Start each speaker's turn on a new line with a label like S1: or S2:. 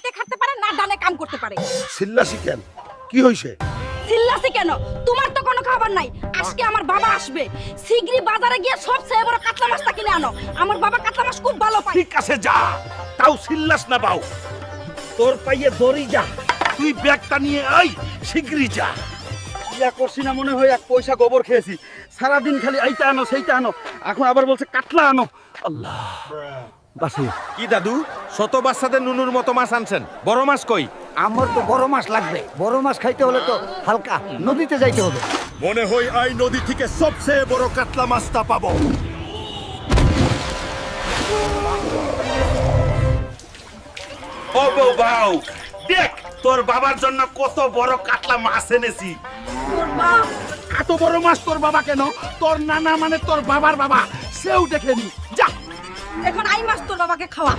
S1: হাতে খাটতে পারে না ডানে কাম করতে পারে।
S2: চিল্লাসি কেন? কি হইছে?
S1: চিল্লাছি কেন? তোমার তো কোনো খবর নাই। আজকে আমার বাবা আসবে। শিগগিরই বাজারে গিয়ে সবচেয়ে বড় কাতলা মাছটা কিনে আনো। আমার বাবা কাতলা মাছ খুব ভালো পায়।
S2: ঠিক আছে যা, তাও চিল্লাস না বাউ। তোর পাইয়ে দড়ি যা, তুই ব্যাগটা নিয়ে আই, শিগগিরই যা।
S3: ইয়া করছি না মনে হয়, এক পয়সা গোবর খেয়েছি। সারাদিন খালি এইটা আনো সেইটা আনো, এখন আবার বলছে কাতলা আনো। আল্লাহ বাসি।
S4: কি দাদু, শত বাচ্চাদের নুনুর মতো মাছ আনছেন, বড় মাছ কই?
S5: আমার তো বড় মাছ লাগবে। বড় মাছ খাইতে হলে তো হালকা নদীতে যাইতে হবে।
S2: মনে হয় এই নদী থেকে সবচেয়ে বড় কাতলা মাছটা পাবো। ও বউ বাউ, দেখ তোর বাবার জন্য কত বড় কাতলা মাছ এনেছি।
S1: তোর বাপ
S2: এত বড় মাছ তোর বাবা কেন? তোর নানা মানে তোর বাবার বাবা, সেও দেখেনি। যা
S1: এখন আই মাছ তোর বাবাকে খাওয়া।